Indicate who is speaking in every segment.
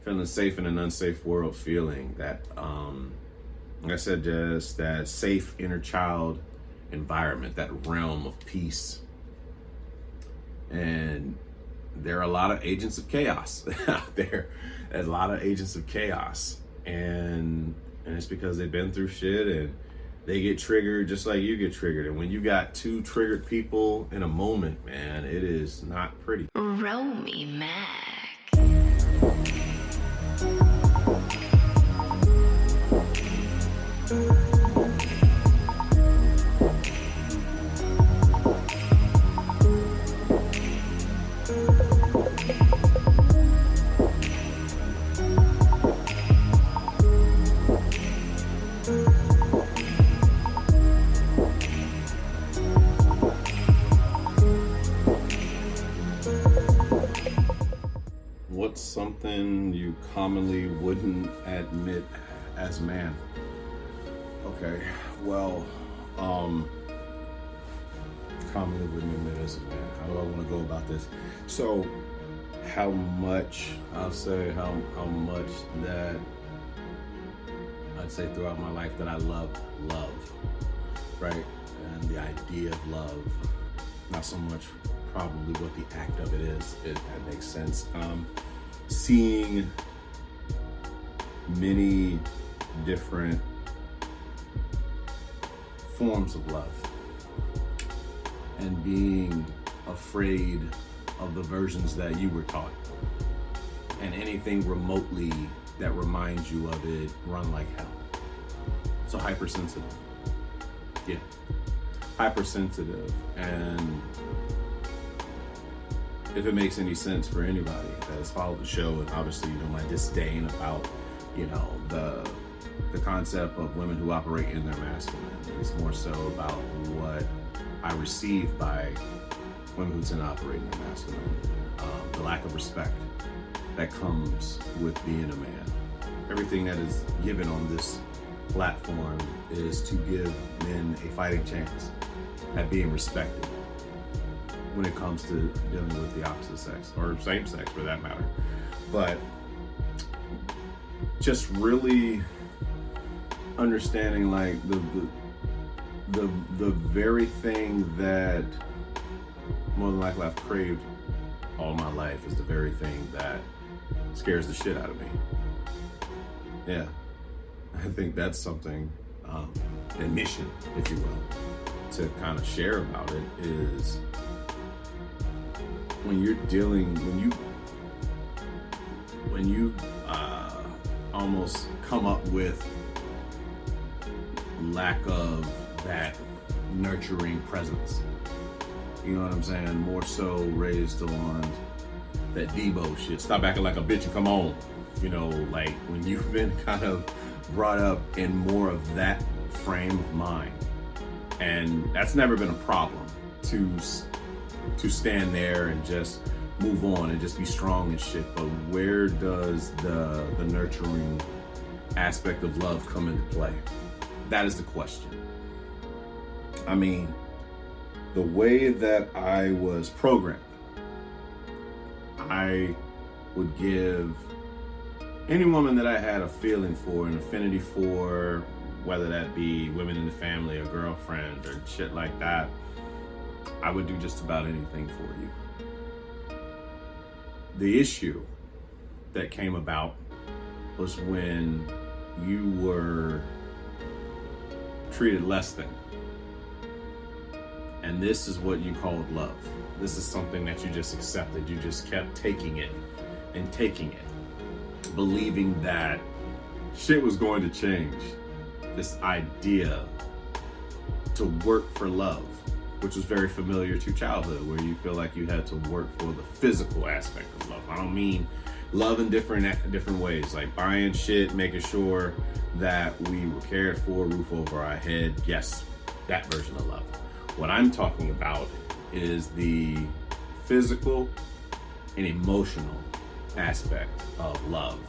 Speaker 1: Feeling safe in an unsafe world, feeling that, like I said, just that safe inner child environment, that realm of peace. And there are a lot of agents of chaos out there. There's a lot of agents of chaos. And it's because they've been through shit and they get triggered just like you get triggered. And when you got two triggered people in a moment, man, it is not pretty.
Speaker 2: Roll me, Mac.
Speaker 1: What's something you commonly wouldn't admit as a man? Okay, well, commonly wouldn't admit as a man. How do I want to go about this? So, how much, I'll say how much that I'd say throughout my life that I love, right? And the idea of love, not so much probably what the act of it is, if that makes sense. Seeing many different forms of love and being afraid of the versions that you were taught, and anything remotely that reminds you of it, run like hell. So hypersensitive. Yeah, hypersensitive. And if it makes any sense for anybody that has followed the show, and obviously, my disdain about, the concept of women who operate in their masculine. It's more so about what I receive by women who tend to operate in their masculine. The lack of respect that comes with being a man. Everything that is given on this platform is to give men a fighting chance at being respected when it comes to dealing with the opposite sex, or same sex for that matter. But just really understanding like the very thing that more than likely I've craved all my life is the very thing that scares the shit out of me. Yeah, I think that's something, admission, if you will, to kind of share about it is when you almost come up with lack of that nurturing presence. You know what I'm saying? More so raised on that Debo shit. Stop acting like a bitch and come on. Like when you've been kind of brought up in more of that frame of mind. And that's never been a problem to stand there and just move on and just be strong and shit. But where does the nurturing aspect of love come into play? That is the question. I mean, the way that I was programmed, I would give any woman that I had a feeling for, an affinity for, whether that be women in the family, a girlfriend, or shit like that, I would do just about anything for you. The issue that came about was when you were treated less than. And this is what you called love. This is something that you just accepted. You just kept taking it and taking it, believing that shit was going to change. This idea to work for love, which was very familiar to childhood, where you feel like you had to work for the physical aspect of love. I don't mean love in different ways, like buying shit, making sure that we were cared for, roof over our head. Yes, that version of love. What I'm talking about is the physical and emotional aspect of love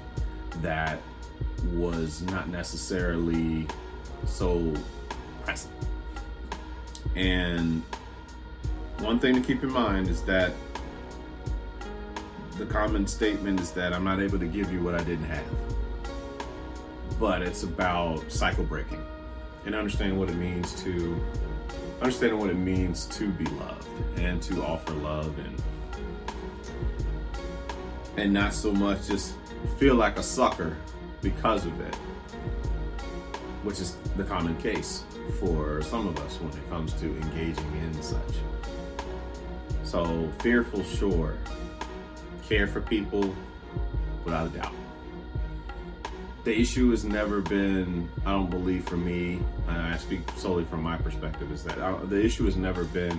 Speaker 1: that was not necessarily so present. And one thing to keep in mind is that the common statement is that I'm not able to give you what I didn't have. But it's about cycle breaking and understanding what it means to be loved and to offer love, and not so much just feel like a sucker because of it, which is the common case for some of us when it comes to engaging in such. So fearful, sure. Care for people, without a doubt. The issue has never been, I don't believe for me, and I speak solely from my perspective, is that the issue has never been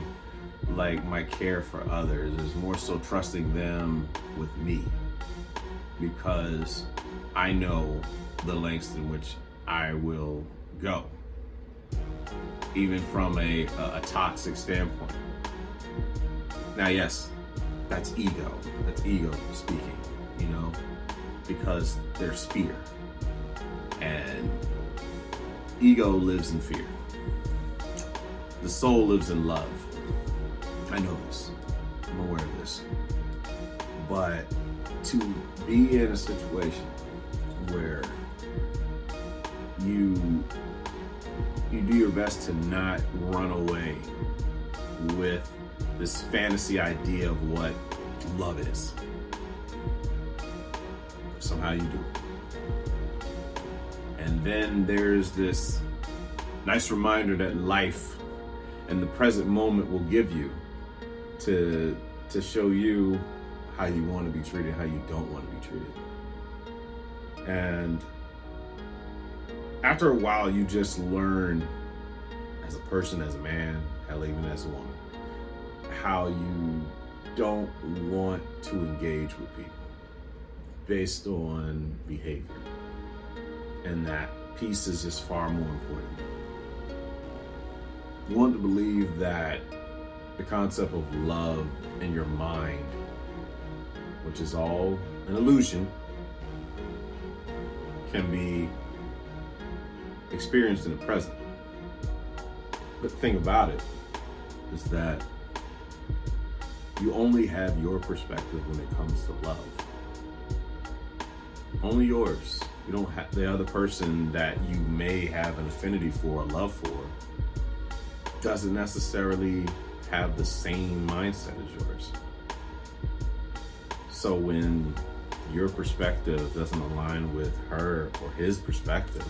Speaker 1: like my care for others. It's more so trusting them with me, because I know the lengths in which I will go, even from a toxic standpoint. Now, yes, that's ego. That's ego speaking, you know, because there's fear. And ego lives in fear. The soul lives in love. I know this. I'm aware of this. But to be in a situation where you do your best to not run away with this fantasy idea of what love is, somehow you do. And then there's this nice reminder that life and the present moment will give you to show you how you want to be treated, how you don't want to be treated. And after a while, you just learn as a person, as a man, hell, even as a woman, how you don't want to engage with people based on behavior. And that peace is just far more important. You want to believe that the concept of love in your mind, which is all an illusion, can be experienced in the present. But the thing about it is that you only have your perspective when it comes to love. Only yours. You don't have the other person that you may have an affinity for or love for doesn't necessarily have the same mindset as yours. So when your perspective doesn't align with her or his perspective,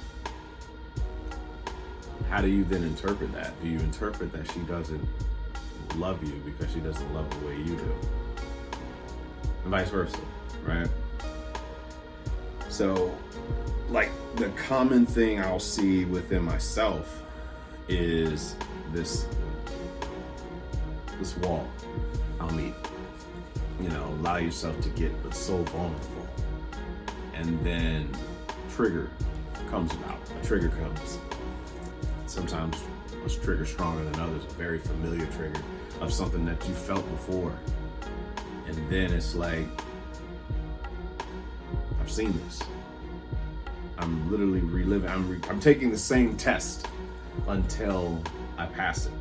Speaker 1: how do you then interpret that? Do you interpret that she doesn't love you because she doesn't love the way you do? And vice versa, right? So, like, the common thing I'll see within myself is this wall I'll meet. You know, allow yourself to get but so vulnerable. And then trigger comes about. A trigger comes. Sometimes a trigger stronger than others, a very familiar trigger of something that you felt before. And then it's like, I've seen this. I I'm literally reliving. I'm taking the same test until I pass it.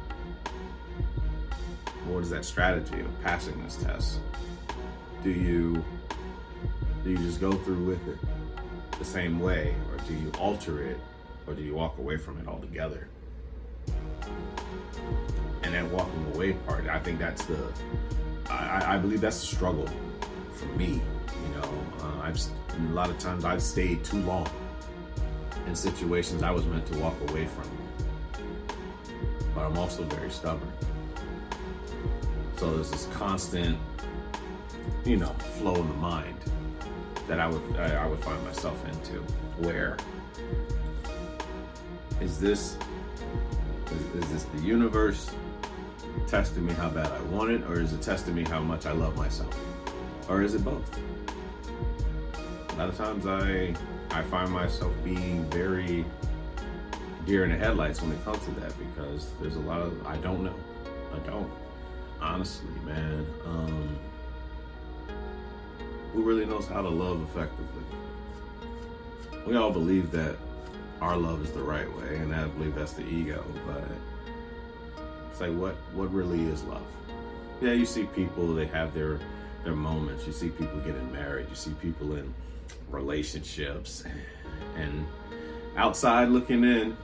Speaker 1: What is that strategy of passing this test? Do you just go through with it the same way, or do you alter it, or do you walk away from it altogether? And that walking away part, I think that's I believe that's the struggle for me. You know, a lot of times I've stayed too long in situations I was meant to walk away from, but I'm also very stubborn. So there's this constant, you know, flow in the mind that I would find myself into, where is this the universe testing me how bad I want it, or is it testing me how much I love myself, or is it both? A lot of times I find myself being very deer in the headlights when it comes to that, because there's a lot of I don't honestly, man. Who really knows how to love effectively? We all believe that our love is the right way, and I believe that's the ego, but it's like, what really is love? Yeah, you see people, they have their moments. You see people getting married. You see people in relationships, and outside looking in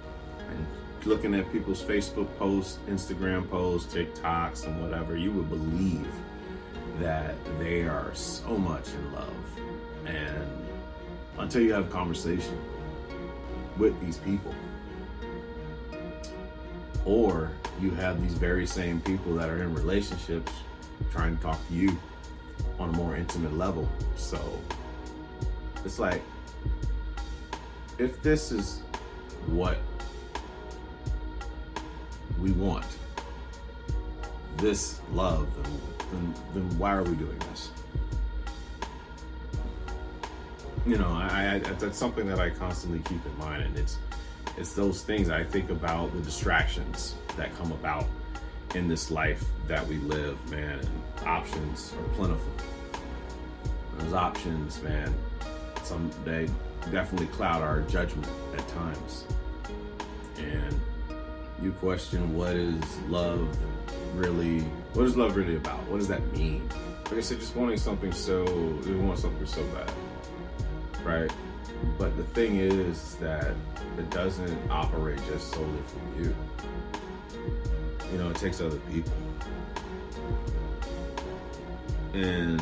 Speaker 1: and looking at people's Facebook posts, Instagram posts, TikToks, and whatever, you would believe that they are so much in love. And until you have a conversation with these people, or you have these very same people that are in relationships trying to talk to you on a more intimate level. So it's like, if this is what we want, this love, then why are we doing this? You know, that's something that I constantly keep in mind, and it's those things I think about, the distractions that come about in this life that we live, man. And options are plentiful. Those options, man, they definitely cloud our judgment at times. And you question, what is love really about? What does that mean? Like I said, just wanting something so bad, right? But the thing is that it doesn't operate just solely from you. You know, it takes other people. And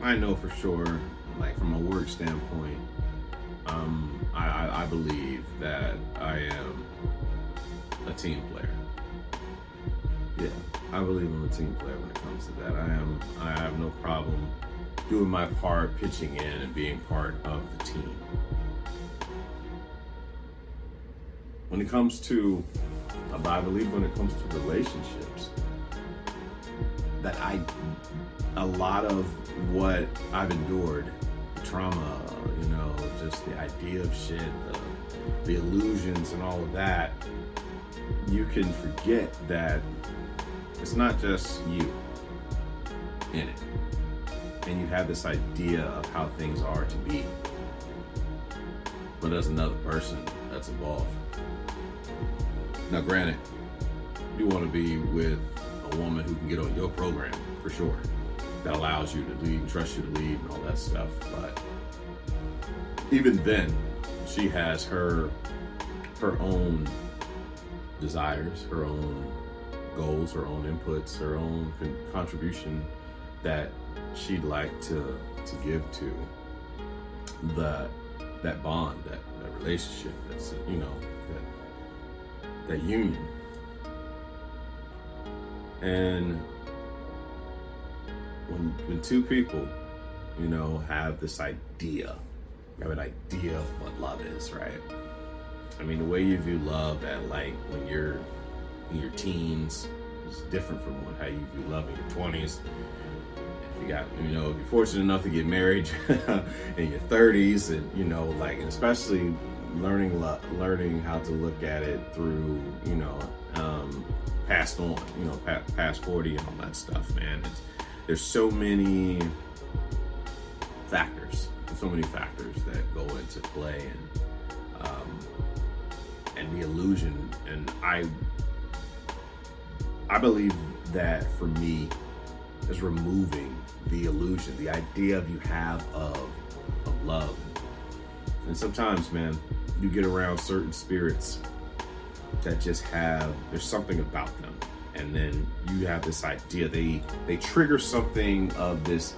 Speaker 1: I know for sure, like from a work standpoint, I believe that I am a team player. Yeah, I believe I'm a team player when it comes to that. I have no problem doing my part, pitching in and being part of the team. When it comes to, I believe when it comes to relationships, that a lot of what I've endured, trauma, you know, just the idea of shit, the illusions and all of that, you can forget that it's not just you in it. And you have this idea of how things are to be, but there's another person that's involved. Now, granted, you want to be with a woman who can get on your program, for sure, that allows you to lead and trust you to lead and all that stuff. But even then, she has her own desires, her own goals, her own inputs, her own contribution that she'd like to give to that bond, that relationship, that's, you know, that union. And when two people, you know, have this idea, you have an idea of what love is, right? I mean, the way you view love at, like, when you're in your teens is different from how you view love in your 20s. If you got, you know, if you're fortunate enough to get married in your 30s, and, you know, like, and especially learning how to look at it through, you know, past 40 and all that stuff, man. There's so many factors so many factors that go into play, and the illusion. And I believe that for me is removing the illusion, the idea you have of love. And sometimes, man, you get around certain spirits that just there's something about them. And then you have this idea, they trigger something of this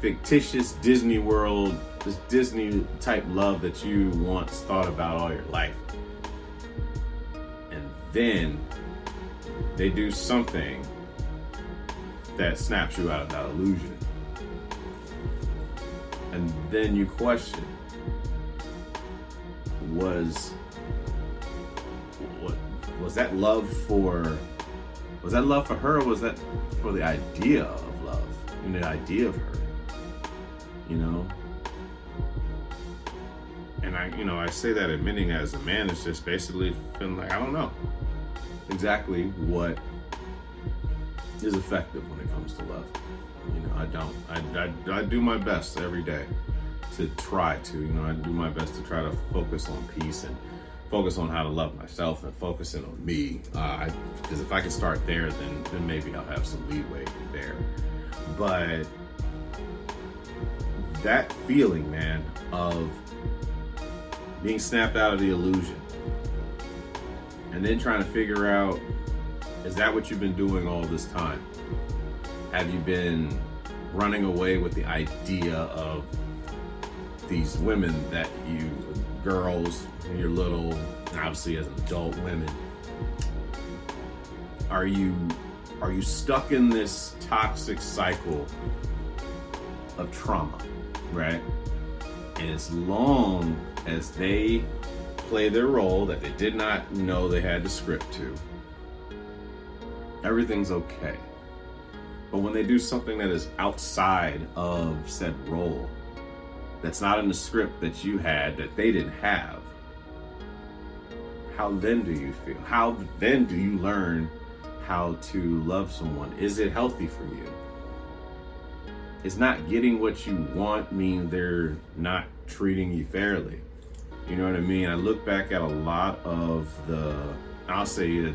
Speaker 1: fictitious Disney world, this Disney type love that you once thought about all your life. And then they do something that snaps you out of that illusion. And then you question, was that love for her, or was that for the idea of love and the idea of her, you know? And I say that admitting as a man, it's just basically feeling like I don't know exactly what is effective when it comes to love. I don't. I do my best every day to try to, I do my best to try to focus on peace and focus on how to love myself and focusing on me. Because if I can start there, then maybe I'll have some leeway there. But that feeling, man, of being snapped out of the illusion and then trying to figure out, is that what you've been doing all this time? Have you been running away with the idea of these women that girls, when you're little, and obviously as adult women, are you stuck in this toxic cycle of trauma, right? And as long as they play their role that they did not know they had the script to, everything's okay. But when they do something that is outside of said role, that's not in the script that you had, that they didn't have, how then do you feel? How then do you learn how to love someone? Is it healthy for you? Is not getting what you want mean they're not treating you fairly? You know what I mean? I look back at a lot of I'll say,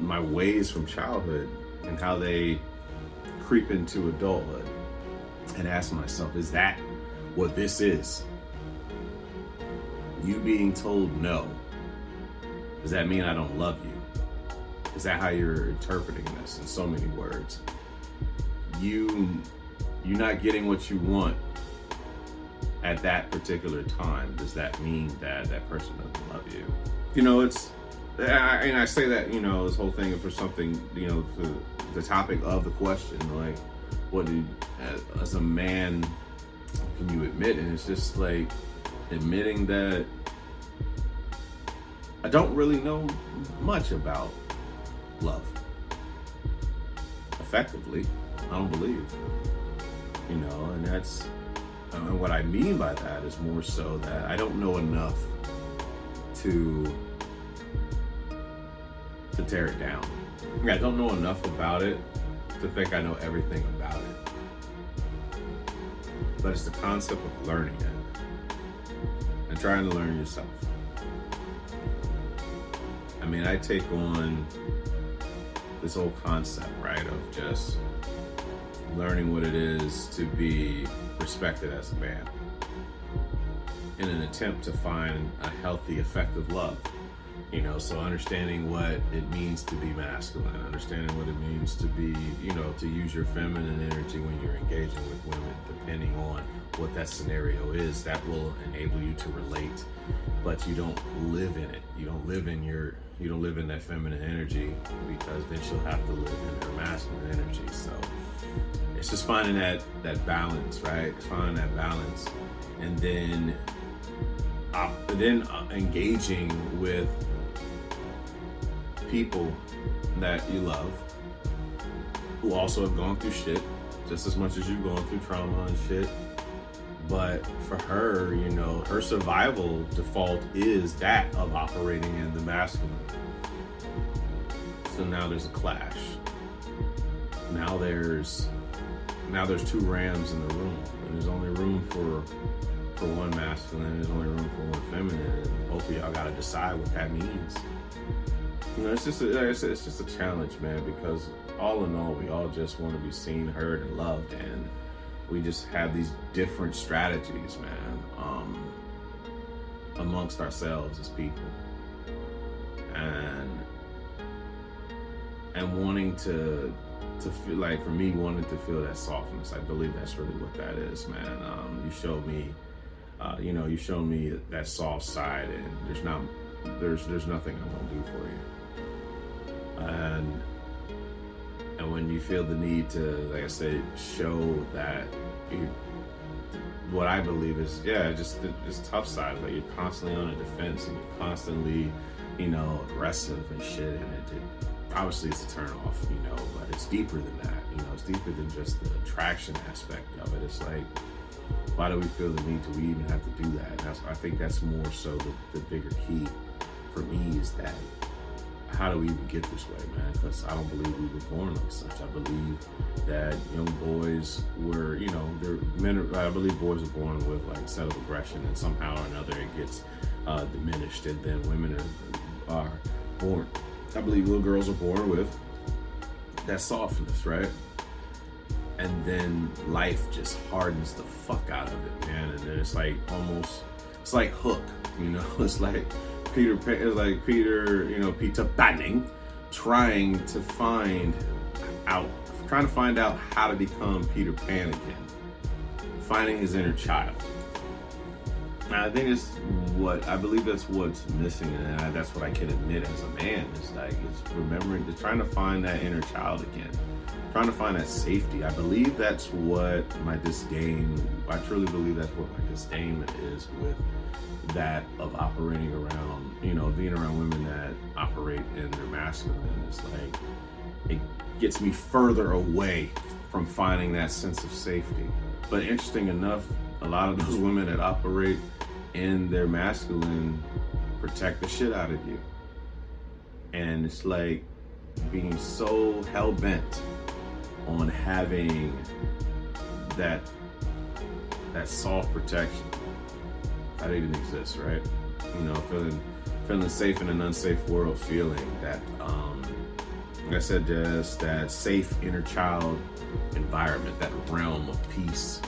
Speaker 1: my ways from childhood and how they creep into adulthood, and ask myself, is that what this is? You being told no, does that mean I don't love you? Is that how you're interpreting this in so many words? You not getting what you want at that particular time, does that mean that person doesn't love you? And I say that, this whole thing for something, for the topic of the question, like, as a man, can you admit? And it's just like admitting that I don't really know much about love effectively. I don't believe, and that's, what I mean by that is more so that I don't know enough to tear it down. I don't know enough about it to think I know everything about it. But it's the concept of learning it and trying to learn yourself. I take on this whole concept, right, of just learning what it is to be respected as a man in an attempt to find a healthy, effective love. So understanding what it means to be masculine, understanding what it means to be, to use your feminine energy when you're engaging with women, depending on what that scenario is, that will enable you to relate, but you don't live in it. You don't live in that feminine energy, because then she'll have to live in her masculine energy. So it's just finding that balance, right? Finding that balance, and then engaging with people that you love who also have gone through shit just as much as you've gone through trauma and shit. But for her, her survival default is that of operating in the masculine. So now there's a clash. Now there's now there's two rams in the room, and there's only room for one masculine, there's only room for one feminine, and both of y'all gotta decide what that means. You know, it's just a challenge, man, because all in all, we all just want to be seen, heard, and loved, and we just have these different strategies, man, amongst ourselves as people, and wanting to feel like, for me, wanting to feel that softness. I believe that's really what that is, man. You showed me, you showed me that soft side, and there's nothing I won't do for you. And when you feel the need to, like I said, show that what I believe is, just tough side, like you're constantly on a defense and you're constantly, aggressive and shit, and it obviously it's a turn off, but it's deeper than that. It's deeper than just the attraction aspect of it. It's like, why do we feel the need to even have to do that? I think that's more so the bigger key for me, is that how do we even get this way, man? Because I don't believe we were born like such. I believe that young boys were, I believe boys are born with like a set of aggression, and somehow or another it gets diminished, and then women are born. I believe little girls are born with that softness, right? And then life just hardens the fuck out of it, man. And then it's like it's like Hook, it's like Peter Panning trying to find out how to become Peter Pan again, finding his inner child. And I think I believe that's what's missing, and that's what I can admit as a man. It's remembering, trying to find that inner child again, trying to find that safety. I believe that's what my disdain. I truly believe that's what my disdain is with that of operating around, being around women that operate in their masculine. It's like it gets me further away from finding that sense of safety. But interesting enough, a lot of those women that operate in their masculine protect the shit out of you. And it's like being so hell-bent on having that soft protection that even exists, right? Feeling safe in an unsafe world, feeling that, like I said, just that safe inner child environment, that realm of peace.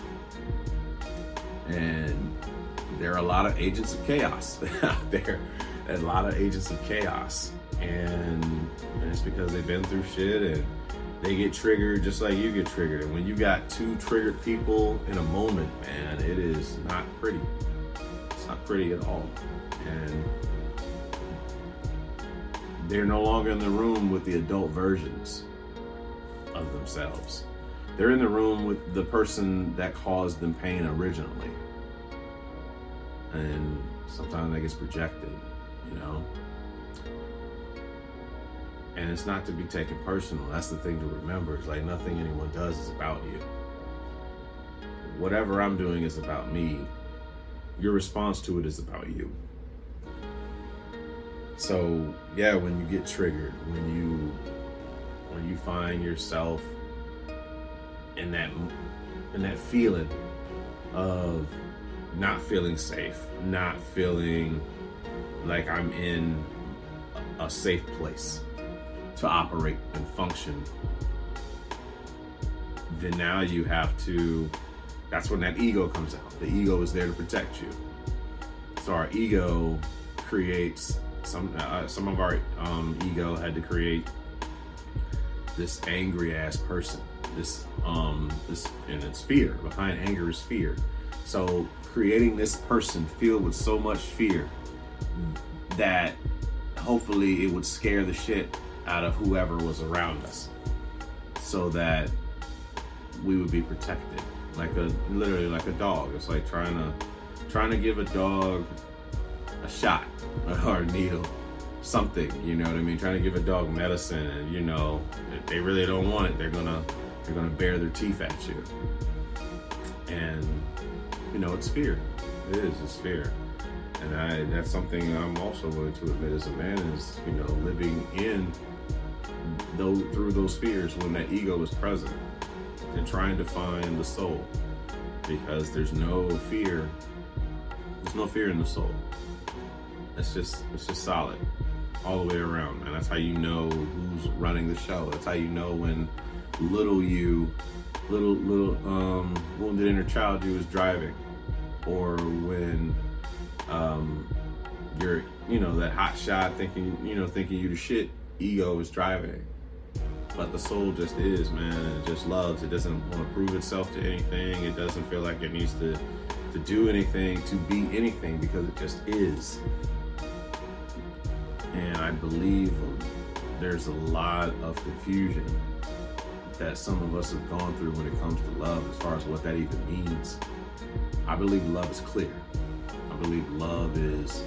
Speaker 1: And there are a lot of agents of chaos out there, a lot of agents of chaos. And it's because they've been through shit and they get triggered just like you get triggered. And when you got two triggered people in a moment, man, it is not pretty. It's not pretty at all. And they're no longer in the room with the adult versions of themselves. They're in the room with the person that caused them pain originally. And sometimes that gets projected, And it's not to be taken personal. That's the thing to remember. It's like nothing anyone does is about you. Whatever I'm doing is about me. Your response to it is about you. So yeah, when you get triggered, when you find yourself in that feeling of not feeling safe, not feeling like I'm in a safe place to operate and function, then now you have to, that's when that ego comes out. The ego is there to protect you. So our ego creates some of our ego had to create this angry ass person. This and it's fear. Behind anger is fear. So creating this person filled with so much fear that hopefully it would scare the shit out of whoever was around us, so that we would be protected, literally like a dog. It's like trying to give a dog a shot or a needle, something, you know what I mean? Trying to give a dog medicine, and if they really don't want it, they're gonna bare their teeth at you. And it's fear. It's fear. And that's something I'm also willing to admit as a man is, living in through those fears when that ego is present. and trying to find the soul, because there's no fear. There's no fear in the soul. It's just solid all the way around, man. That's how you know who's running the show. That's how you know when little wounded inner child you is driving, or when you're, that hot shot thinking you the shit ego is driving. But the soul just is, man. It just loves. It doesn't want to prove itself to anything. It doesn't feel like it needs to do anything, to be anything, because it just is. And I believe there's a lot of confusion that some of us have gone through when it comes to love, as far as what that even means. I believe love is clear. I believe love is,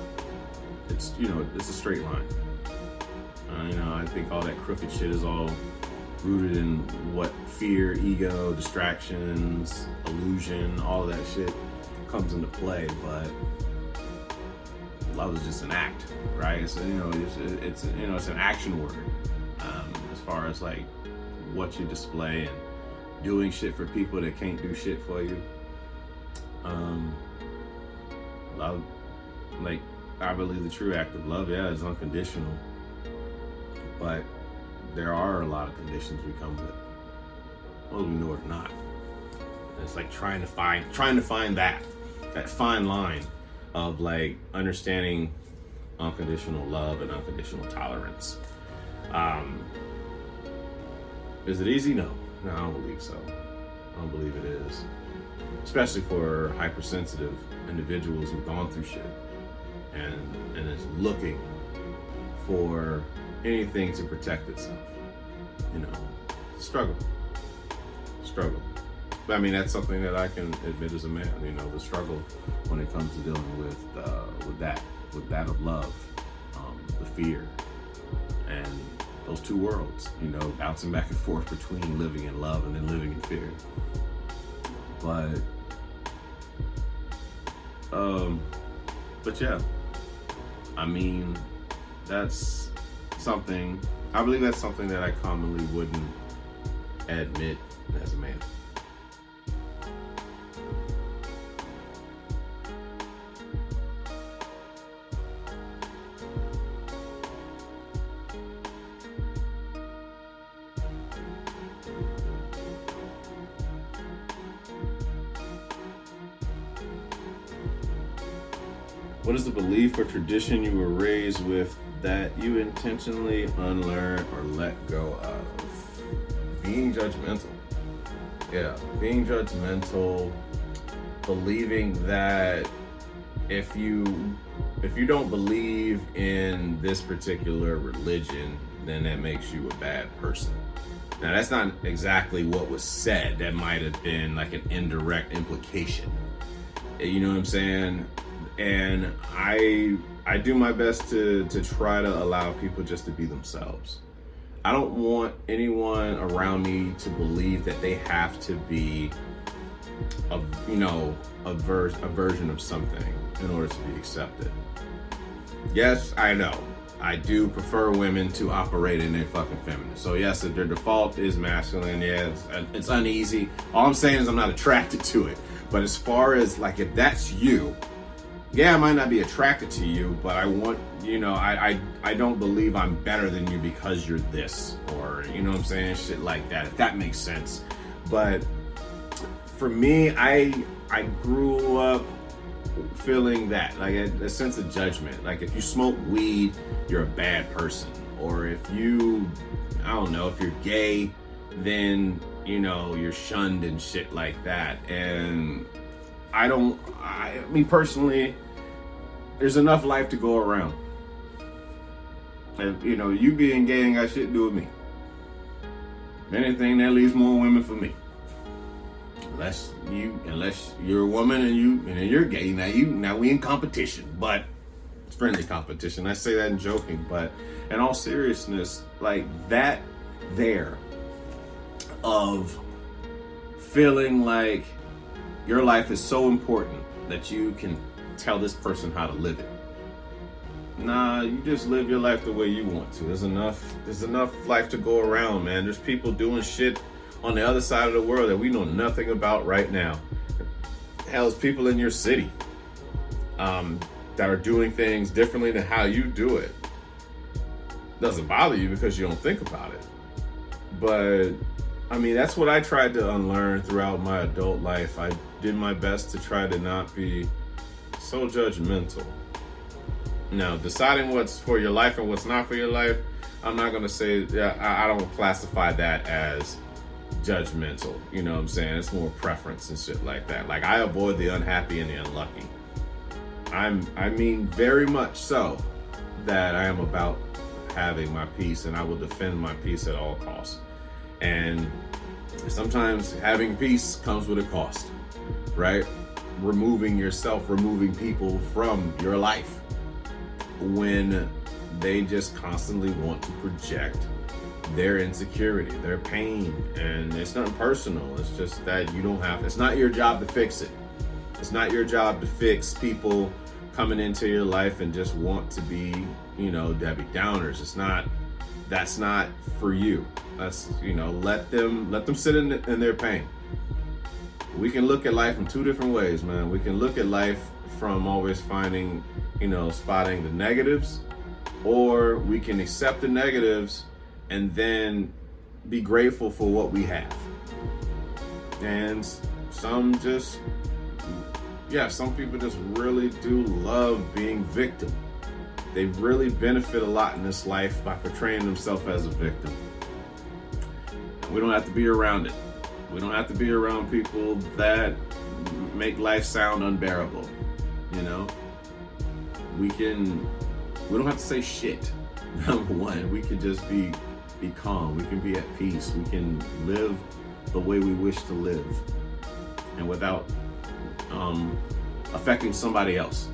Speaker 1: it's a straight line. I think all that crooked shit is all rooted in what fear, ego, distractions, illusion, all of that shit comes into play. But love is just an act, right? It's it's an action word, as far as like what you display and doing shit for people that can't do shit for you. Love, like, I believe the true act of love, is unconditional, but there are a lot of conditions we come with, whether we know it or not. And it's like trying to find that fine line of like understanding unconditional love and unconditional tolerance. Is it easy? No, I don't believe so. I don't believe it is, especially for hypersensitive individuals who've gone through shit and is looking for anything to protect itself. Struggle. But I mean, that's something that I can admit as a man. The struggle when it comes to dealing with that of love, the fear, and those two worlds. Bouncing back and forth between living in love and then living in fear. But yeah, I mean, that's something. I believe that's something that I commonly wouldn't admit as a man. What is the belief or tradition you were raised with that you intentionally unlearn or let go of? Being judgmental. Yeah, being judgmental, believing that if you don't believe in this particular religion, then that makes you a bad person. Now, that's not exactly what was said. That might have been like an indirect implication. You know what I'm saying? And I do my best to try to allow people just to be themselves. I don't want anyone around me to believe that they have to be a version of something in order to be accepted. Yes, I know. I do prefer women to operate in their fucking feminine. So yes, if their default is masculine, it's uneasy. All I'm saying is I'm not attracted to it. But as far as like, if that's you, I might not be attracted to you, but I want, I don't believe I'm better than you because you're this, or, what I'm saying? Shit like that, if that makes sense. But for me, I grew up feeling that, like a sense of judgment. Like if you smoke weed, you're a bad person. Or if you, if you're gay, then, you're shunned and shit like that. And I mean, personally, there's enough life to go around. And, you being gay ain't got shit to do with me. If anything, that leaves more women for me. Unless you're a woman and you're gay, now we in competition, but it's friendly competition. I say that in joking, but in all seriousness, like that there of feeling like your life is so important that you can tell this person how to live it. Nah, you just live your life the way you want to. There's enough life to go around, man. There's people doing shit on the other side of the world that we know nothing about right now. Hell's people in your city that are doing things differently than how you do it. Doesn't bother you because you don't think about it. But I mean, that's what I tried to unlearn throughout my adult life. I did my best to try to not be so judgmental. Now, deciding what's for your life and what's not for your life, I'm not going to say, I don't classify that as judgmental. You know what I'm saying? It's more preference and shit like that. Like, I avoid the unhappy and the unlucky. I mean, very much so that I am about having my peace, and I will defend my peace at all costs. And sometimes having peace comes with a cost, right? Removing yourself, removing people from your life when they just constantly want to project their insecurity, their pain. And it's not personal. It's just that you don't have, it's not your job to fix it. It's not your job to fix people coming into your life and just want to be, you know, Debbie Downers. That's not for you. That's, you know, let them sit in their pain. We can look at life in two different ways, man. We can look at life from always finding, you know, spotting the negatives, or we can accept the negatives and then be grateful for what we have. And some people just really do love being victim. They really benefit a lot in this life by portraying themselves as a victim. We don't have to be around it. We don't have to be around people that make life sound unbearable. You know, we don't have to say shit. Number one, we can just be calm. We can be at peace. We can live the way we wish to live, and without affecting somebody else.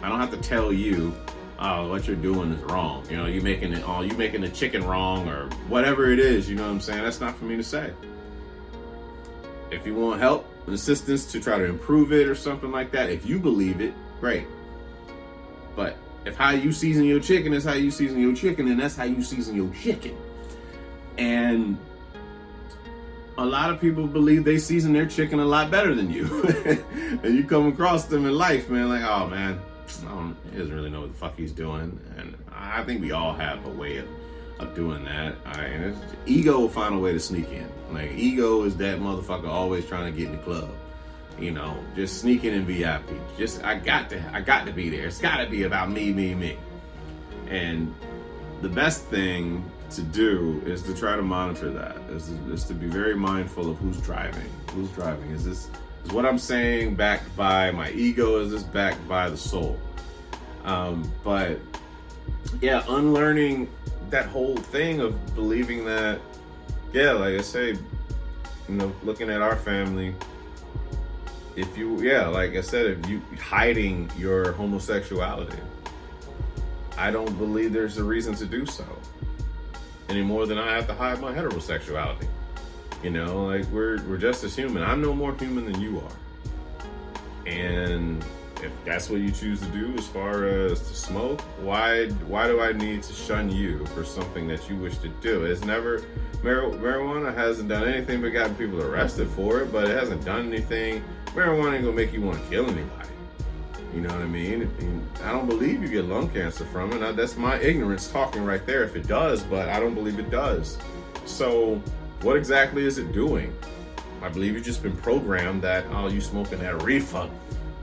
Speaker 1: I don't have to tell you, oh, what you're doing is wrong. You know, you making the chicken wrong or whatever it is. You know what I'm saying? That's not for me to say. If you want help and assistance to try to improve it or something like that, if you believe it, great. But if how you season your chicken is how you season your chicken, then that's how you season your chicken. And a lot of people believe they season their chicken a lot better than you. And you come across them in life, man, like, oh man, he doesn't really know what the fuck he's doing. And I think we all have a way of doing that. And ego will find a way to sneak in. Like, ego is that motherfucker always trying to get in the club. You know, just sneaking in VIP. Just, I got to be there. It's got to be about me. And the best thing to do is to try to monitor that. Is to be very mindful of who's driving. Who's driving? Is what I'm saying backed by my ego? Is this backed by the soul? But yeah, unlearning that whole thing of believing that, yeah, like I say, you know, looking at our family, if you hiding your homosexuality, I don't believe there's a reason to do so any more than I have to hide my heterosexuality. You know, like we're just as human. I'm no more human than you are. And if that's what you choose to do as far as to smoke, why do I need to shun you for something that you wish to do? It's never, marijuana hasn't done anything but gotten people arrested for it, but it hasn't done anything. Marijuana ain't gonna make you want to kill anybody. You know what I mean? I don't believe you get lung cancer from it. Now, that's my ignorance talking right there if it does, but I don't believe it does. So what exactly is it doing? I believe you've just been programmed that, oh, you smoking that reefer,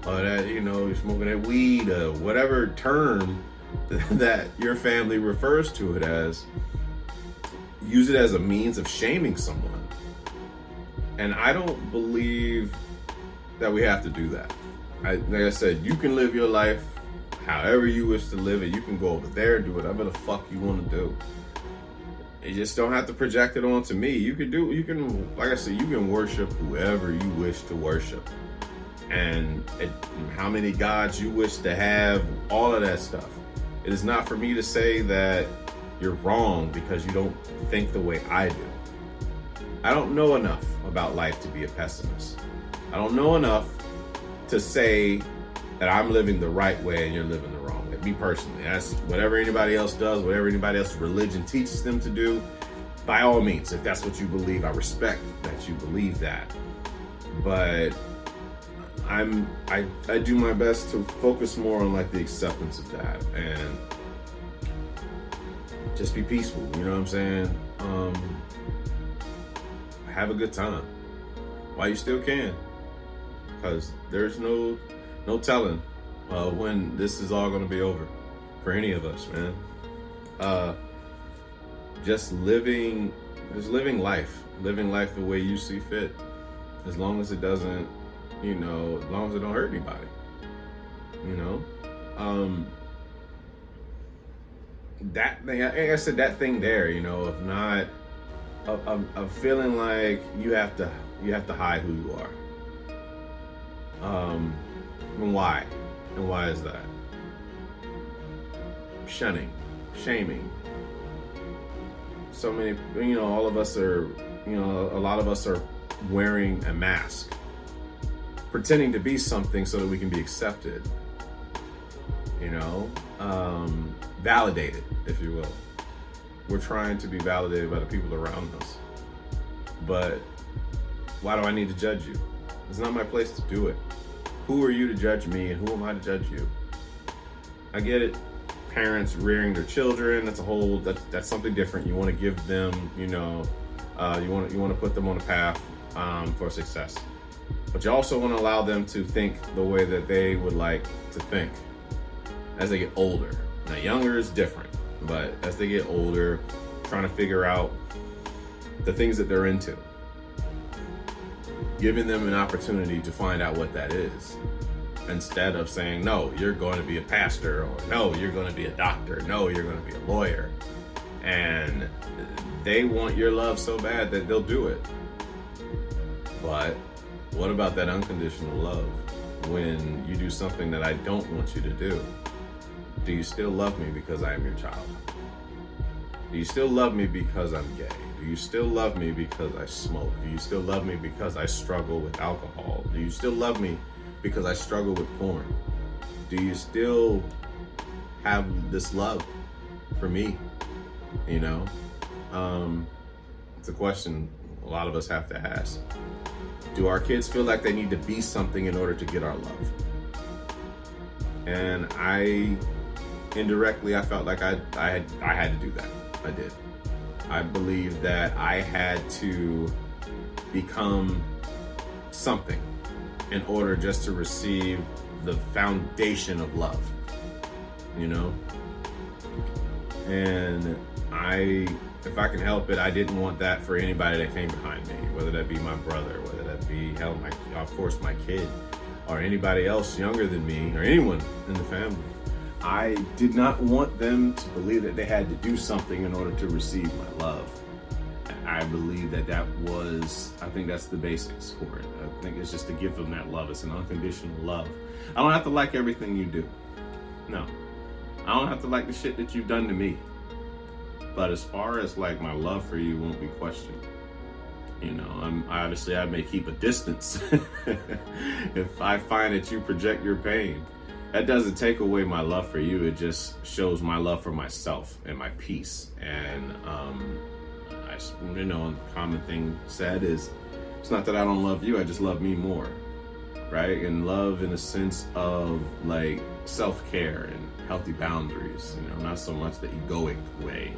Speaker 1: or that, you know, you're smoking that weed, or whatever term that your family refers to it as. Use it as a means of shaming someone. And I don't believe that we have to do that. Like I said, you can live your life however you wish to live it. You can go over there and do whatever the fuck you want to do. You just don't have to project it onto me. You can, like I said, you can worship whoever you wish to worship. And how many gods you wish to have, all of that stuff. It is not for me to say that you're wrong because you don't think the way I do. I don't know enough about life to be a pessimist. I don't know enough to say that I'm living the right way and you're living the wrong way. Me personally, that's whatever anybody else does, whatever anybody else's religion teaches them to do. by all means, if that's what you believe, I respect that you believe that. But I do my best to focus more on like the acceptance of that and just be peaceful, you know what I'm saying? Have a good time while you still can, because there's no telling when this is all gonna be over for any of us, man. Just living life the way you see fit, as long as it doesn't, as long as it don't hurt anybody, that thing, like I said, that thing there, of feeling like you have to hide who you are. And why is that? Shunning, shaming. So many, all of us are, a lot of us are wearing a mask, pretending to be something so that we can be accepted, validated, if you will. We're trying to be validated by the people around us. But why do I need to judge you? It's not my place to do it. Who are you to judge me, and who am I to judge you? I get it. Parents rearing their children, that's something different. You want to give them, you want to put them on a path for success. But you also want to allow them to think the way that they would like to think as they get older. Now, younger is different, but as they get older, trying to figure out the things that they're into, giving them an opportunity to find out what that is, instead of saying, no, you're going to be a pastor, or no, you're going to be a doctor, no, you're going to be a lawyer. And they want your love so bad that they'll do it. But what about that unconditional love when you do something that I don't want you to do? Do you still love me because I am your child? Do you still love me because I'm gay? Do you still love me because I smoke? Do you still love me because I struggle with alcohol? Do you still love me because I struggle with porn? Do you still have this love for me? It's a question a lot of us have to ask. Do our kids feel like they need to be something in order to get our love? And indirectly, I felt like I had to do that. I did. I believe that I had to become something in order just to receive the foundation of love, And if I can help it, I didn't want that for anybody that came behind me, whether that be my brother, whether that be, of course, my kid, or anybody else younger than me, or anyone in the family. I did not want them to believe that they had to do something in order to receive my love. I believe I think that's the basics for it. I think it's just to give them that love. It's an unconditional love. I don't have to like everything you do. No. I don't have to like the shit that you've done to me. But as far as like my love for you won't be questioned. I may keep a distance if I find that you project your pain. That doesn't take away my love for you. It just shows my love for myself and my peace. And the common thing said is, it's not that I don't love you, I just love me more, right? And love in a sense of like self-care and healthy boundaries, not so much the egoic way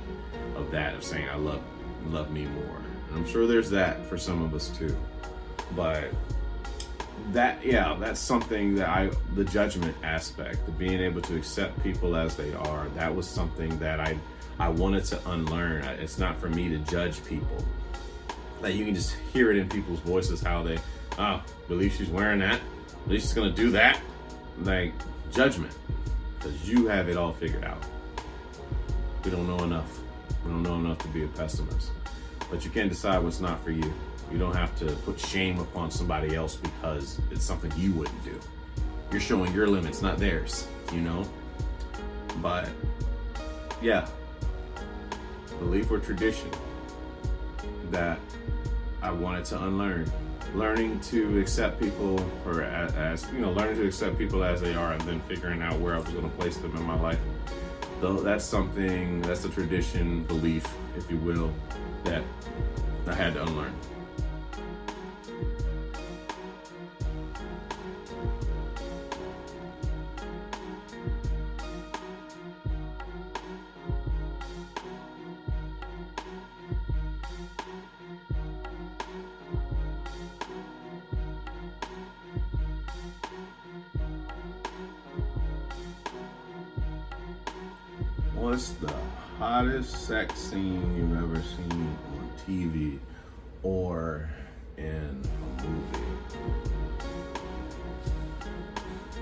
Speaker 1: of that, of saying I love me more. And I'm sure there's that for some of us too. But that's something that the judgment aspect of being able to accept people as they are, that was something that I wanted to unlearn. It's not for me to judge people. Like, you can just hear it in people's voices, how they, believe she's wearing that, believe she's gonna do that. Like, judgment, because you have it all figured out. We don't know enough. We don't know enough to be a pessimist. But you can't decide what's not for you. You don't have to put shame upon somebody else because it's something you wouldn't do. You're showing your limits, not theirs, But, belief or tradition that I wanted to unlearn. Learning to accept people learning to accept people as they are, and then figuring out where I was going to place them in my life. though that's a tradition, belief, if you will, that I had to unlearn. What's the hottest sex scene you've ever seen on TV or in a movie?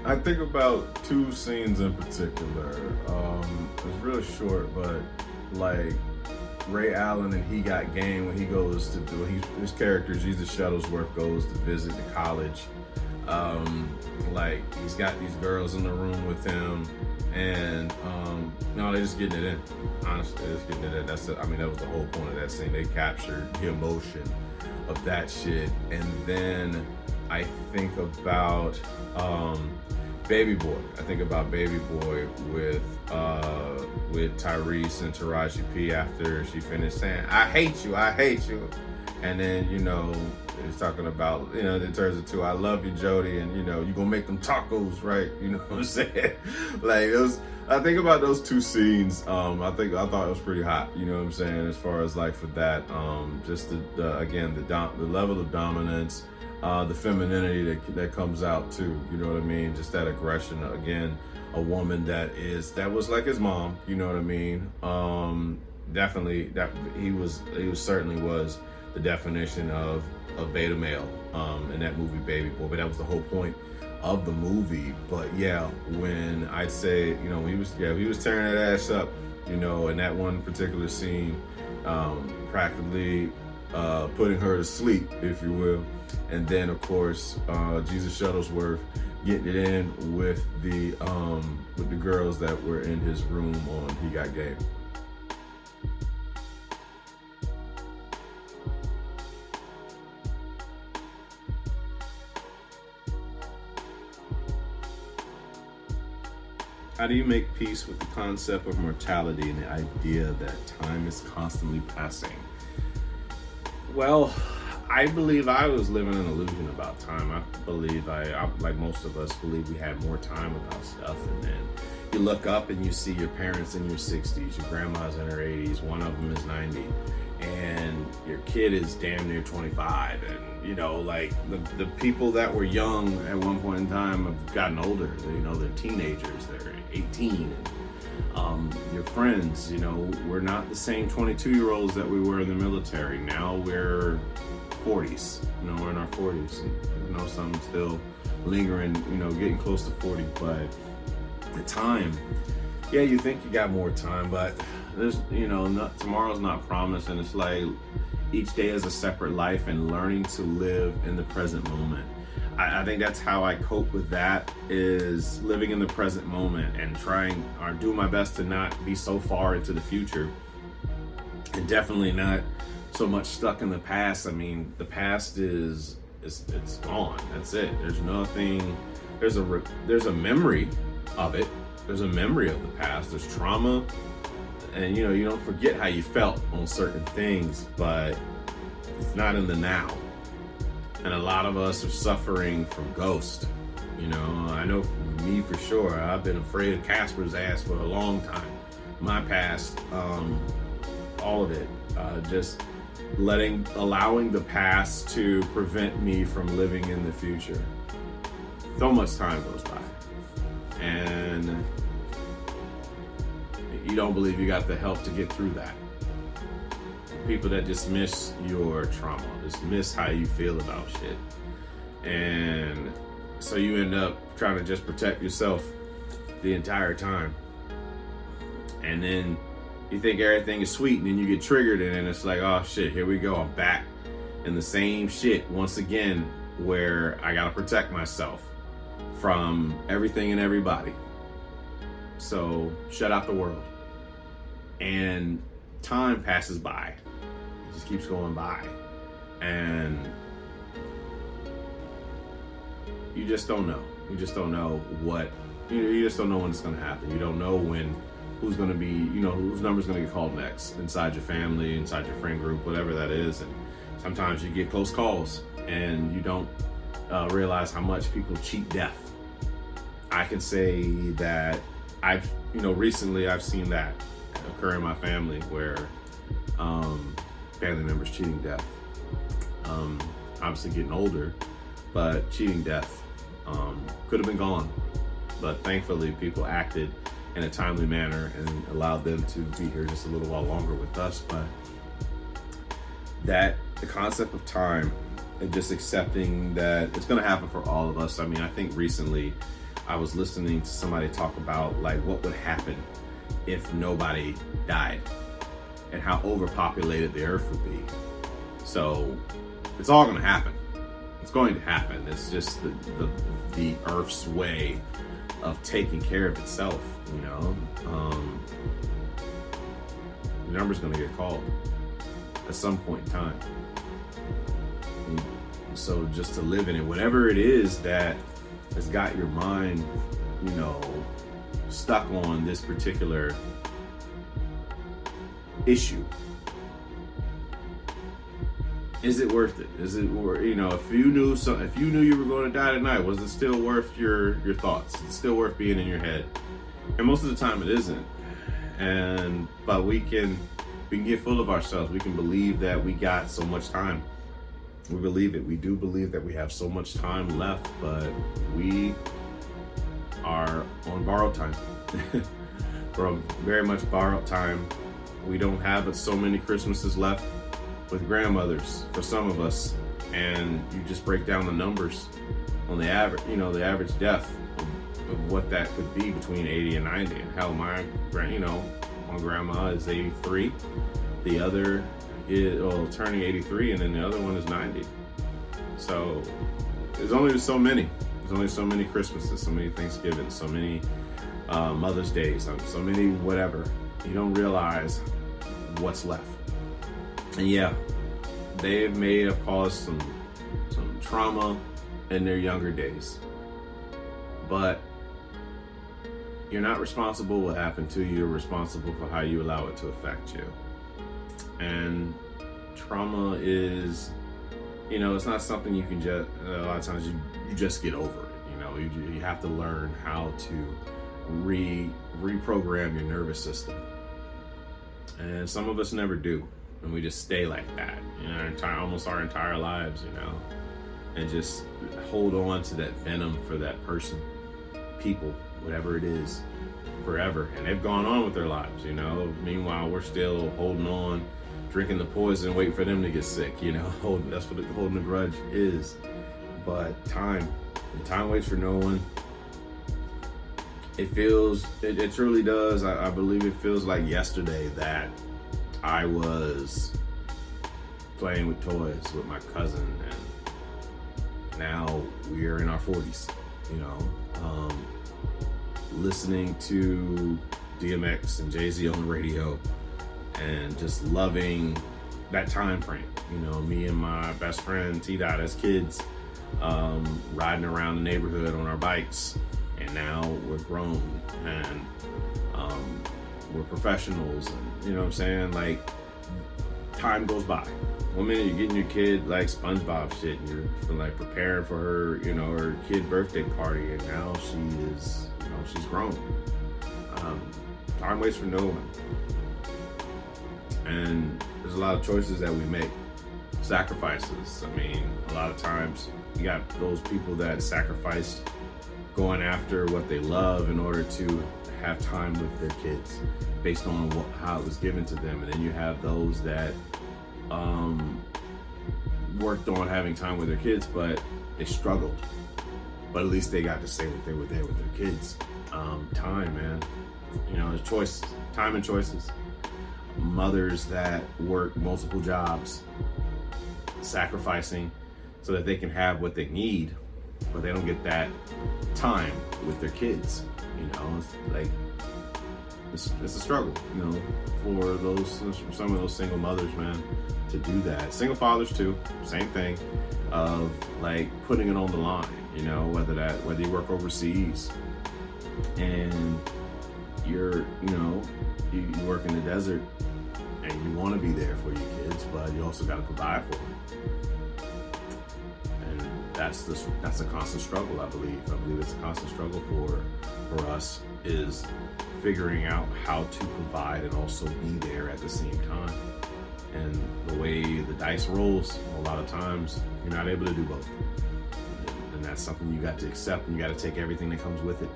Speaker 1: I think about two scenes in particular. It's real short, but like Ray Allen and He Got Game, when he goes to do his character Jesus Shuttlesworth goes to visit the college. Like he's got these girls in the room with him, and no, they're just getting it in. Honestly, they're just getting it in. That was the whole point of that scene. They captured the emotion of that shit. And then I think about Baby Boy. I think about Baby Boy with Tyrese and Taraji P after she finished saying, I hate you. And then, he's talking about, it turns into, I love you, Jody, and, you gonna make them tacos, right? You know what I'm saying? Like, I think about those two scenes. I thought it was pretty hot, you know what I'm saying? As far as like for that, just the level of dominance, the femininity that comes out too, you know what I mean? Just that aggression. Again, a woman that was like his mom, you know what I mean? Definitely that he certainly was the definition of beta male in that movie Baby Boy, but that was the whole point of the movie. But yeah, when I'd say, he was tearing that ass up, in that one particular scene, practically putting her to sleep, if you will. And then of course, Jesus Shuttlesworth getting it in with the girls that were in his room on He Got Game. How do you make peace with the concept of mortality and the idea that time is constantly passing? Well, I believe I was living an illusion about time. I believe I like most of us, believe we had more time about stuff. And then you look up and you see your parents in your 60s, your grandma's in her 80s, one of them is 90, and your kid is damn near 25. And like the people that were young at one point in time have gotten older. They're teenagers, they're 18. And your friends, we're not the same 22-year-olds that we were in the military. Now we're 40s, we're in our 40s. And, some still lingering, getting close to 40. But the time, yeah, you think you got more time, but there's, tomorrow's not promised. And it's like each day is a separate life, and learning to live in the present moment. I think that's how I cope with that, is living in the present moment and trying or do my best to not be so far into the future, and definitely not so much stuck in the past. I mean, the past it's gone. That's it. There's nothing. There's a memory of it. There's a memory of the past. There's trauma, and you don't forget how you felt on certain things, but it's not in the now. And a lot of us are suffering from ghosts. I know for me for sure, I've been afraid of Casper's ass for a long time. My past, all of it, just allowing the past to prevent me from living in the future. So much time goes by, and you don't believe you got the help to get through that. People that dismiss your trauma, dismiss how you feel about shit. And so you end up trying to just protect yourself the entire time. And then you think everything is sweet, and then you get triggered, and then it's like, oh shit, here we go. I'm back in the same shit once again, where I gotta protect myself from everything and everybody. So shut out the world. And time passes by. Just keeps going by, and you just don't know. You just don't know what. You just don't know when it's going to happen. You don't know when who's going to be, whose number's going to get called next inside your family, inside your friend group, whatever that is. And sometimes you get close calls and you don't realize how much people cheat death. I can say that recently I've seen that occur in my family where family members cheating death. Obviously getting older, but cheating death could have been gone. But thankfully people acted in a timely manner and allowed them to be here just a little while longer with us. But the concept of time and just accepting that it's going to happen for all of us. I mean, I think recently I was listening to somebody talk about like what would happen if nobody died and how overpopulated the earth would be. So it's all going to happen. It's going to happen. It's just the earth's way of taking care of itself, the number's going to get called at some point in time. So just to live in it, whatever it is that has got your mind, stuck on this particular issue. Is it worth it? Is it, if you knew you were going to die tonight, was it still worth your thoughts? Is it still worth being in your head? And most of the time it isn't. But we can get full of ourselves. We can believe that we got so much time. We believe it. We do believe that we have so much time left, but we are on borrowed time. We're on very much borrowed time. We don't have so many Christmases left with grandmothers for some of us, and you just break down the numbers on the average, the average death of what that could be between 80 and 90. And hell, my grandma is 83. The other is turning 83, and then the other one is 90. So there's only so many. There's only so many Christmases, so many Thanksgivings, so many Mother's Days, so many whatever. You don't realize what's left. And yeah, they may have caused some trauma in their younger days, but you're not responsible what happened to you. You're responsible for how you allow it to affect you. And trauma is, it's not something you can just, a lot of times you just get over it. You have to learn how to reprogram your nervous system. And some of us never do. And we just stay like that, almost our entire lives, and just hold on to that venom for that person, people, whatever it is, forever. And they've gone on with their lives, Meanwhile, we're still holding on, drinking the poison, waiting for them to get sick, That's what holding a grudge is. But time waits for no one. It truly does. I believe it feels like yesterday that I was playing with toys with my cousin, and now we are in our 40s, listening to DMX and Jay-Z on the radio and just loving that time frame. Me and my best friend T-Dot as kids, riding around the neighborhood on our bikes, and now we're grown and we're professionals, and like time goes by. One minute you're getting your kid like SpongeBob shit and you're like preparing for her, her kid birthday party, and now she is, she's grown. Time waits for no one. And there's a lot of choices that we make, sacrifices. I mean, a lot of times you got those people that sacrifice going after what they love in order to have time with their kids based on how it was given to them. And then you have those that worked on having time with their kids, but they struggled. But at least they got to say that they were there with their kids. Time, man. Choices, time and choices. Mothers that work multiple jobs, sacrificing so that they can have what they need, but they don't get that time with their kids. It's like it's a struggle, for some of those single mothers, man, to do that. Single fathers too, same thing, of like putting it on the line, whether you work overseas and you work in the desert and you want to be there for your kids, but you also got to provide for them. And that's a constant struggle, I believe. I believe it's a constant struggle for us, is figuring out how to provide and also be there at the same time. And the way the dice rolls, a lot of times you're not able to do both. And that's something you got to accept, and you got to take everything that comes with it.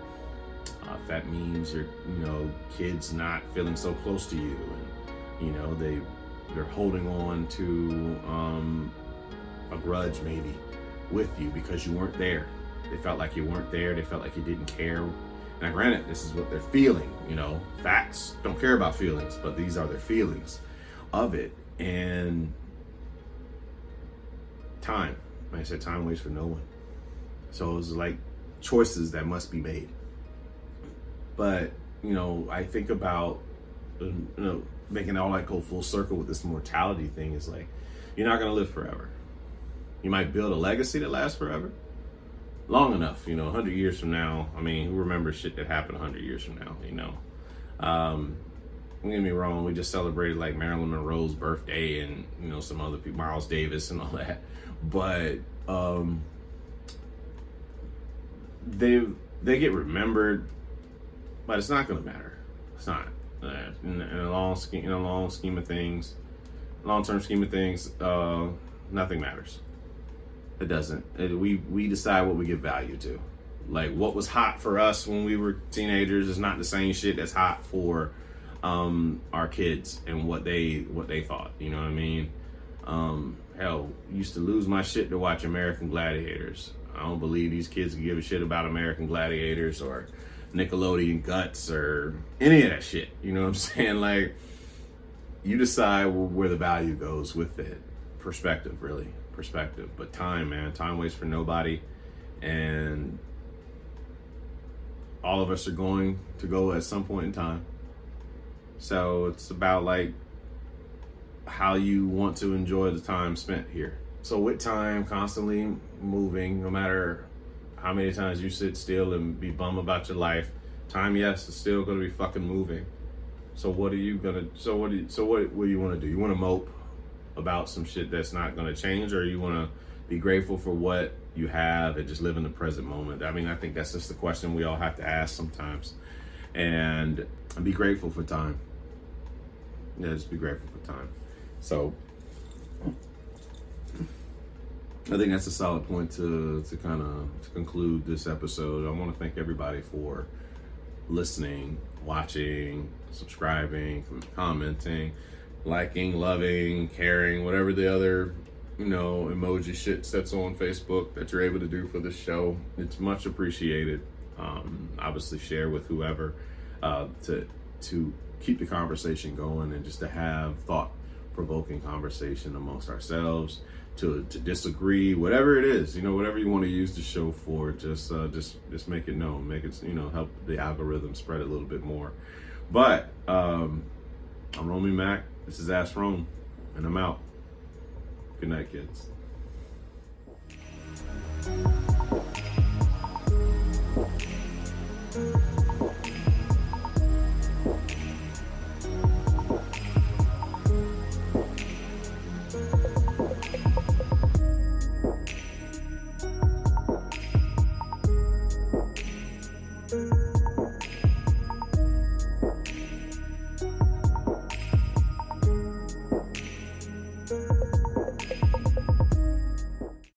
Speaker 1: If that means your kids not feeling so close to you, and they're holding on to a grudge maybe with you because you weren't there. They felt like you weren't there. They felt like you didn't care. Now, granted, this is what they're feeling. Facts don't care about feelings, but these are their feelings of it. And time, like I said, time waits for no one. So it's like choices that must be made. But, I think about, making all that go full circle with this mortality thing is like, you're not going to live forever. You might build a legacy that lasts forever. Long enough, 100 years from now. I mean, who remembers shit that happened 100 years from now, Don't get me wrong, we just celebrated like Marilyn Monroe's birthday and, some other people, Miles Davis and all that. But they get remembered, but it's not going to matter. It's not. In a long scheme of things, long-term scheme of things, nothing matters. It doesn't. We decide what we give value to. Like, what was hot for us when we were teenagers is not the same shit that's hot for our kids and what they thought. You know what I mean? Hell, used to lose my shit to watch American Gladiators. I don't believe these kids can give a shit about American Gladiators or Nickelodeon Guts or any of that shit. You know what I'm saying? Like, you decide where the value goes with it. Perspective, really. Perspective. But time, man. Time waits for nobody. And all of us are going to go at some point in time. So it's about like how you want to enjoy the time spent here. So with time constantly moving, no matter how many times you sit still and be bummed about your life, time, yes, is still going to be fucking moving. So what do you want to do? You want to mope about some shit that's not going to change, or you want to be grateful for what you have and just live in the present moment? I mean, I think that's just the question we all have to ask sometimes, and be grateful for time. Yeah, just be grateful for time. So I think that's a solid point to conclude this episode. I want to thank everybody for listening, watching, subscribing, commenting, liking, loving, caring, whatever the other, emoji shit sets on Facebook that you're able to do for this show. It's much appreciated. Obviously share with whoever, to keep the conversation going and just to have thought-provoking conversation amongst ourselves, to disagree, whatever it is, whatever you want to use the show for, just make it known, make it, help the algorithm spread a little bit more. But I'm Romy Mac. This is Ask Rome, and I'm out. Good night, kids.